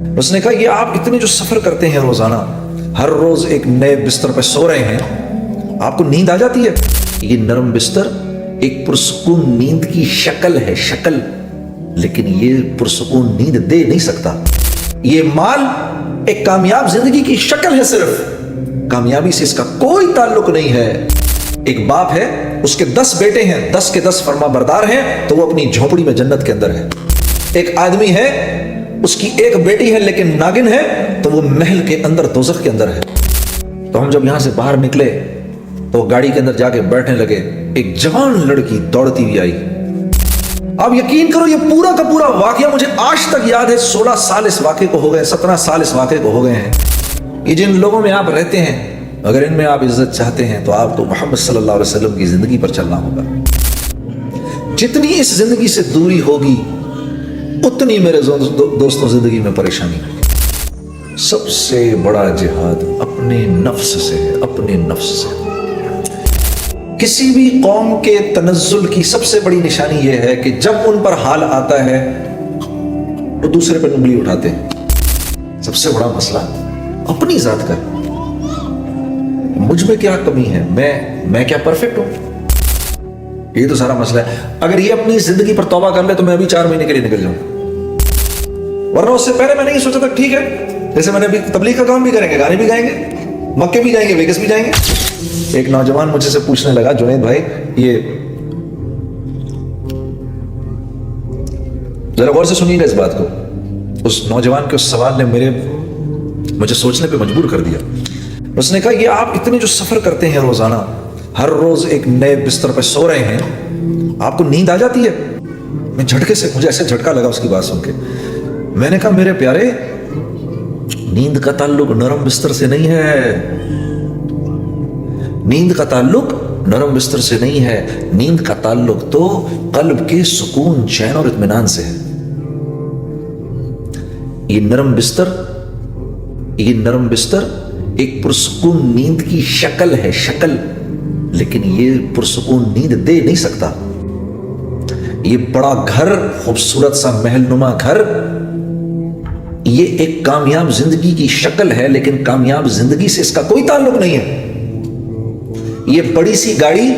उसने कहा, ये आप इतने जो सफर करते हैं रोजाना, हर रोज एक नए बिस्तर पर सो रहे हैं, आपको नींद आ जाती है? ये नरम बिस्तर एक पुरसुकून नींद की शक्ल है, शक्ल, लेकिन ये पुरसुकून नींद दे नहीं सकता। ये माल एक कामयाब जिंदगी की शक्ल है, सिर्फ कामयाबी से इसका कोई ताल्लुक नहीं है। एक बाप है, उसके 10 बेटे हैं, 10 के 10 फर्माबरदार हैं, तो वो अपनी झोपड़ी में जन्नत के अंदर है। एक आदमी है, उसकी एक बेटी है लेकिन नागिन है, तो वो महल के अंदर, दोज़ख के अंदर है। तो हम जब यहां से बाहर निकले तो गाड़ी के अंदर जाके बैठने लगे, एक जवान लड़की दौड़ती हुई आई। अब यकीन करो, ये पूरा का पूरा वाकया मुझे आज तक याद है। 16 साल इस वाकये को हो गए, 17 साल इस वाकये को हो गए हैं। ये जिन लोगों में आप रहते हैं, अगर इनमें आप इज्जत चाहते हैं तो आपको मोहम्मद सल्लल्लाहु अलैहि वसल्लम की जिंदगी पर चलना होगा। जितनी इस जिंदगी से दूरी होगी, उतनी मेरे दोस्तों जिंदगी में परेशानी है। सबसे बड़ा जिहाद अपने नफ्स से है, अपने नफ्स से। किसी भी कौम के तनज़्ज़ुल की सबसे बड़ी निशानी यह है कि जब उन पर हाल आता है वो दूसरे पर उंगली उठाते हैं। सबसे बड़ा मसला अपनी जात का, मुझ में क्या कमी है, मैं क्या परफेक्ट हूं? ये तो सारा मसला है। अगर ये अपनी जिंदगी पर तौबा कर ले तो मैं अभी 4 महीने के लिए निकल जाऊं। वरना उससे पहले मैंने ये सोचा था, ठीक है, जैसे मैंने अभी तबलीग का काम भी करेंगे, गाने भी गाएंगे, मक्के भी जाएंगे, वेगस भी जाएंगे। एक नौजवान मुझसे पूछने लगा, जुनैद भाई, ये जरा गौर से सुनिएगा इस बात को। उस नौजवान के उस सवाल ने मुझे सोचने पे मजबूर कर दिया। उसने कहा, ये आप इतने जो सफर करते हैं रोजाना, हर रोज एक नए बिस्तर पर सो रहे हैं, आपको नींद आ जाती है? मैं झटके से, मुझे ऐसे झटका लगा उसकी बात सुन के। मैंने कहा, मेरे प्यारे, नींद का ताल्लुक नरम बिस्तर से नहीं है। नींद का ताल्लुक नरम बिस्तर से नहीं है। नींद का ताल्लुक तो कल्ब के सुकून, चैन और इत्मीनान से है। ये नरम बिस्तर एक पुरसुकून नींद की शक्ल है, शक्ल, लेकिन ये पुरसुकून नींद दे नहीं सकता। ये बड़ा घर, खूबसूरत सा महलनुमा घर, ये एक कामयाब जिंदगी की शक्ल है, लेकिन कामयाब जिंदगी से इसका कोई ताल्लुक नहीं है। ये बड़ी सी गाड़ी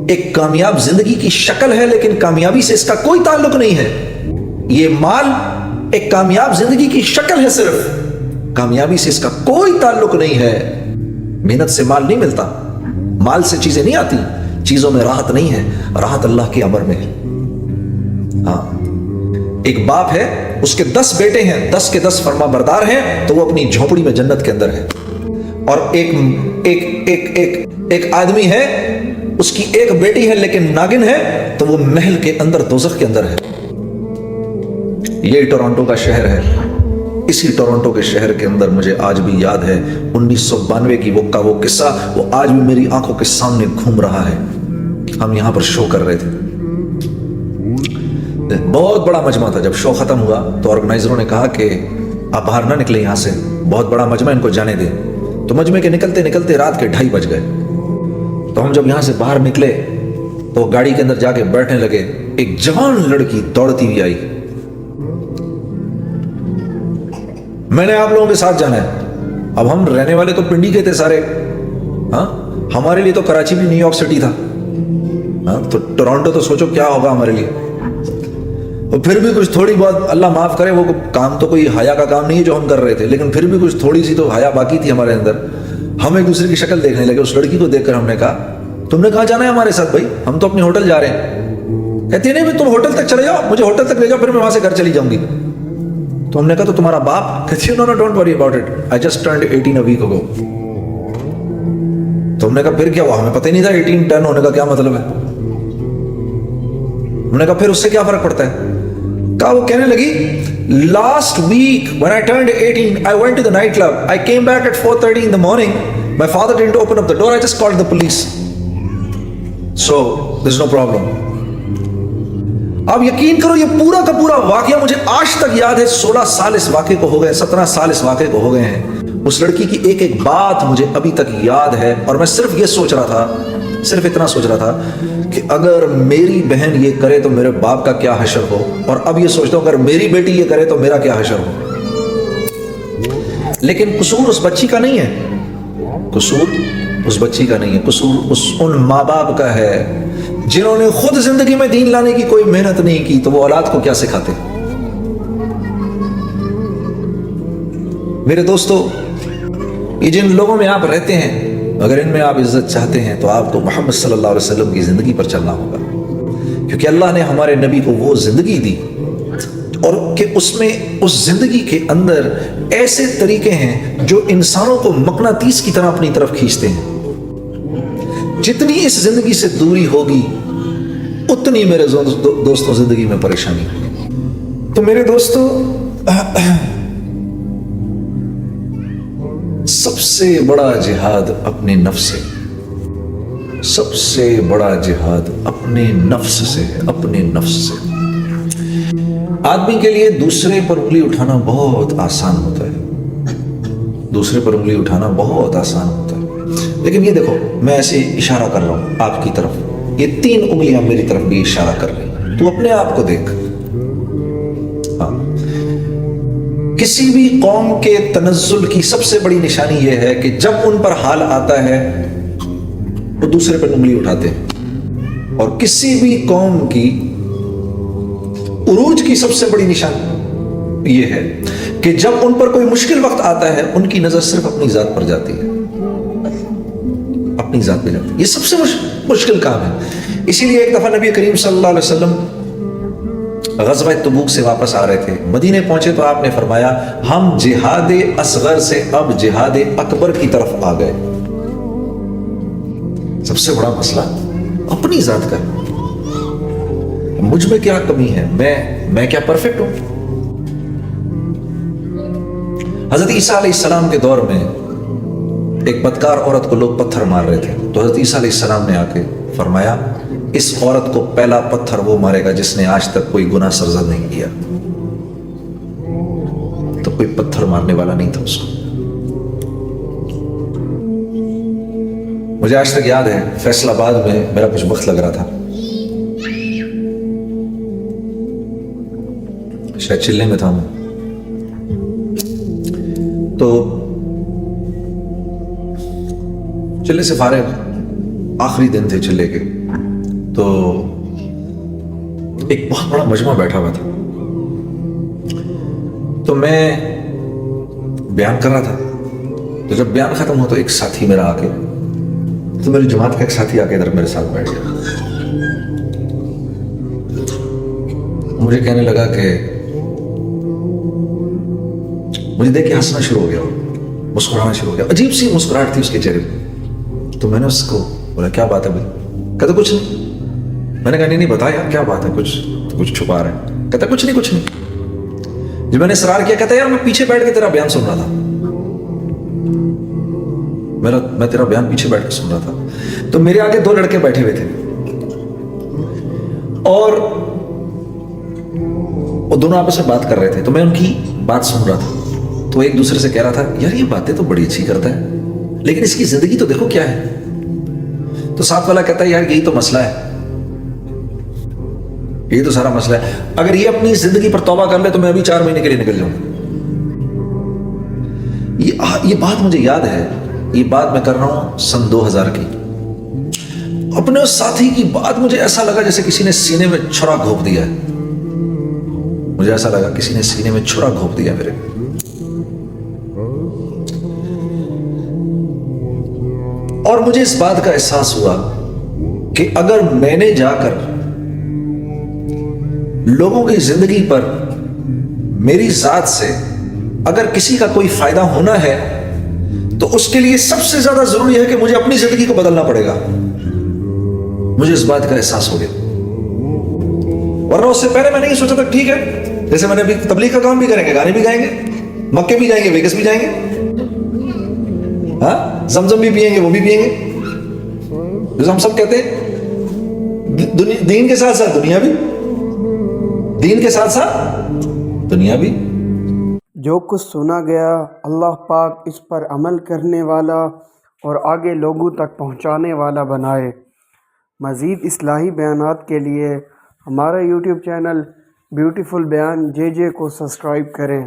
एक कामयाब जिंदगी की शक्ल है, लेकिन कामयाबी से इसका कोई ताल्लुक नहीं है। ये माल एक कामयाब जिंदगी की शक्ल है, सिर्फ कामयाबी से इसका कोई ताल्लुक नहीं है। मेहनत से माल नहीं मिलता, माल से चीजें नहीं आती, चीजों में राहत नहीं है, राहत अल्लाह के अमर में है। हाँ, एक बाप है, उसके 10 बेटे हैं, 10 के 10 फर्माबरदार हैं, तो वो अपनी झोपड़ी में जन्नत के अंदर है। और एक आदमी है, उसकी एक बेटी है लेकिन नागिन है, तो वो महल के अंदर, दोज़ख के अंदर है। ये टोरंटो का शहर है। इसी टोरंटो के शहर के अंदर मुझे आज भी याद है 1992 की वो किस्सा, वो आज भी मेरी आंखों के सामने घूम रहा है। हम यहां पर शो कर रहे थे, बहुत बड़ा मजमा था। जब शो खत्म हुआ तो ऑर्गेनाइजरों ने कहा कि आप बाहर ना निकले यहां से, बहुत बड़ा मजमा, इनको जाने दे। तो मजमे के निकलते निकलते रात के 2:30 बज गए। तो हम जब यहां से बाहर निकले तो गाड़ी के अंदर जाके बैठने लगे, एक जवान लड़की दौड़ती हुई आई। मैंने आप लोगों के साथ जाना है। अब हम रहने वाले तो पिंडी के थे सारे, हाँ, हमारे लिए तो कराची भी न्यूयॉर्क सिटी था, हाँ, तो टोरंटो तो सोचो क्या होगा हमारे लिए। और फिर भी कुछ थोड़ी बहुत, अल्लाह माफ करे, वो काम तो कोई हया का काम नहीं है जो हम कर रहे थे, लेकिन फिर भी कुछ थोड़ी सी तो हया बाकी थी हमारे अंदर। हम एक दूसरे की शक्ल देखने लगे। उस लड़की को देखकर हमने कहा, तुमने कहाँ जाना है हमारे साथ भाई? हम तो अपने होटल जा रहे हैं। कहती नहीं, तुम होटल तक चले जाओ, मुझे होटल तक ले जाओ, फिर मैं वहां से घर चली जाऊंगी। तो हमने कहा, तो तुम्हारा बाप? कहती no, don't worry about it, I just turned 18 a week ago. तो हमने कहा, फिर क्या हुआ? हमें पता ही नहीं था 18 टर्न होने का क्या मतलब है। हमने कहा, फिर उससे क्या फर्क पड़ता है? कहा, वो कहने लगी, last week when I turned 18 I went to the night club, I came back at 4:30 in the morning, my father didn't open up the door, I just called the police, so there is no problem. अब यकीन करो, ये पूरा का पूरा वाकया मुझे आज तक याद है। 16 साल इस वाकये को हो गए, 17 साल इस वाकये को हो गए हैं। उस लड़की की एक एक बात मुझे अभी तक याद है। और मैं सिर्फ ये सोच रहा था, सिर्फ इतना सोच रहा था کہ اگر میری بہن یہ کرے تو میرے باپ کا کیا حشر ہو، اور اب یہ سوچتا ہوں اگر میری بیٹی یہ کرے تو میرا کیا حشر ہو۔ لیکن قصور اس بچی کا نہیں ہے، قصور اس بچی کا نہیں ہے، قصور ان ماں باپ کا ہے جنہوں نے خود زندگی میں دین لانے کی کوئی محنت نہیں کی، تو وہ اولاد کو کیا سکھاتے۔ میرے دوستو، یہ جن لوگوں میں آپ رہتے ہیں، اگر ان میں آپ عزت چاہتے ہیں تو آپ کو محمد صلی اللہ علیہ وسلم کی زندگی پر چلنا ہوگا، کیونکہ اللہ نے ہمارے نبی کو وہ زندگی دی اور کہ اس میں اس زندگی کے اندر ایسے طریقے ہیں جو انسانوں کو مقناطیس کی طرح اپنی طرف کھینچتے ہیں۔ جتنی اس زندگی سے دوری ہوگی اتنی میرے دوستوں زندگی میں پریشانی ہوگی۔ تو میرے دوستوں، سب سے بڑا جہاد اپنے نفس سے، سب سے بڑا جہاد اپنے نفس سے ہے، اپنے نفس سے۔ آدمی کے لیے دوسرے پر انگلی اٹھانا بہت آسان ہوتا ہے، دوسرے پر انگلی اٹھانا بہت آسان ہوتا ہے، لیکن یہ دیکھو، میں ایسے اشارہ کر رہا ہوں آپ کی طرف، یہ 3 انگلیاں میری طرف بھی اشارہ کر رہی ہیں، تو اپنے آپ کو دیکھ۔ ہاں، کسی بھی قوم کے تنزل کی سب سے بڑی نشانی یہ ہے کہ جب ان پر حال آتا ہے وہ دوسرے پر انگلی اٹھاتے ہیں، اور کسی بھی قوم کی عروج کی سب سے بڑی نشانی یہ ہے کہ جب ان پر کوئی مشکل وقت آتا ہے ان کی نظر صرف اپنی ذات پر جاتی ہے، اپنی ذات پہ جاتی ہے۔ یہ سب سے مشکل کام ہے۔ اسی لیے ایک دفعہ نبی کریم صلی اللہ علیہ وسلم غزوہ تبوک سے واپس آ رہے تھے، مدینے پہنچے تو آپ نے فرمایا ہم جہاد اصغر سے اب جہاد اکبر کی طرف آ گئے۔ سب سے بڑا مسئلہ اپنی ذات کا، مجھ میں کیا کمی ہے، میں کیا پرفیکٹ ہوں۔ حضرت عیسیٰ علیہ السلام کے دور میں ایک بدکار عورت کو لوگ پتھر مار رہے تھے، تو حضرت عیسیٰ علیہ السلام نے آ کے فرمایا اس عورت کو پہلا پتھر وہ مارے گا جس نے آج تک کوئی گناہ سرزد نہیں کیا۔ تو کوئی پتھر مارنے والا نہیں تھا اس کو۔ مجھے آج تک یاد ہے فیصل آباد میں میرا کچھ وقت لگ رہا تھا، شاید چلنے میں تھا میں، تو چلے سے فارغ آخری دن تھے چلے کے، تو ایک بہت بڑا مجمع بیٹھا ہوا تھا، تو میں بیان کر رہا تھا، تو جب بیان ختم ہو تو ایک ساتھی میرا آ کے، تو میری جماعت کا ایک ساتھی آ کے ادھر میرے ساتھ بیٹھ گیا، مجھے کہنے لگا کہ مجھے دیکھ کے ہنسنا شروع ہو گیا، مسکرانا شروع ہو گیا، عجیب سی مسکراہٹ تھی اس کے چہرے پہ۔ تو میں نے اس کو بولا کیا بات ہے بھائی؟ کہتا کچھ نہیں۔ میں نے کہا نہیں بتا یار کیا بات ہے، کچھ چھپا رہے ہیں۔ کہتا کچھ نہیں۔ جب میں نے اصرار کیا، کہتا یار میں پیچھے بیٹھ کے تیرا بیان سن رہا تھا، میں تیرا بیان پیچھے بیٹھ کے سن رہا تھا۔ تو میرے آگے 2 لڑکے بیٹھے ہوئے تھے اور وہ دونوں آپس میں بات کر رہے تھے، تو میں ان کی بات سن رہا تھا، تو ایک دوسرے سے کہہ رہا تھا یار یہ باتیں تو بڑی اچھی کرتا ہے لیکن اس کی زندگی تو دیکھو کیا ہے۔ تو ساتھ والا کہتا ہے یار یہی تو مسئلہ ہے، یہی تو سارا مسئلہ ہے، اگر یہ اپنی زندگی پر توبہ کر لے تو میں ابھی 4 مہینے کے لیے نکل جاؤں۔ یہ بات مجھے یاد ہے، یہ بات میں کر رہا ہوں سن 2000 کی۔ اپنے اس ساتھی کی بات مجھے ایسا لگا جیسے کسی نے سینے میں چھرا گھونپ دیا ہے، مجھے ایسا لگا کسی نے سینے میں چھرا گھونپ دیا میرے۔ اور مجھے اس بات کا احساس ہوا کہ اگر میں نے جا کر لوگوں کی زندگی پر میری ذات سے اگر کسی کا کوئی فائدہ ہونا ہے تو اس کے لیے سب سے زیادہ ضروری ہے کہ مجھے اپنی زندگی کو بدلنا پڑے گا۔ مجھے اس بات کا احساس ہو گیا، ورنہ اس سے پہلے میں نے یہ سوچا تھا ٹھیک ہے جیسے میں نے ابھی تبلیغ کا کام بھی کریں گے، گانے بھی گائیں گے، مکے بھی جائیں گے، ویگس بھی جائیں گے، ہاں زمزم بھی پئیں گے، وہ بھی پئیں گے، جیسے ہم سب کہتے ہیں دین کے ساتھ ساتھ دنیا بھی، دین کے ساتھ ساتھ دنیا بھی۔ جو کچھ سنا گیا اللہ پاک اس پر عمل کرنے والا اور آگے لوگوں تک پہنچانے والا بنائے۔ مزید اصلاحی بیانات کے لیے ہمارا یوٹیوب چینل بیوٹیفل بیان JJ کو سبسکرائب کریں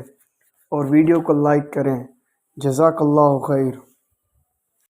اور ویڈیو کو لائک کریں۔ جزاک اللہ خیر۔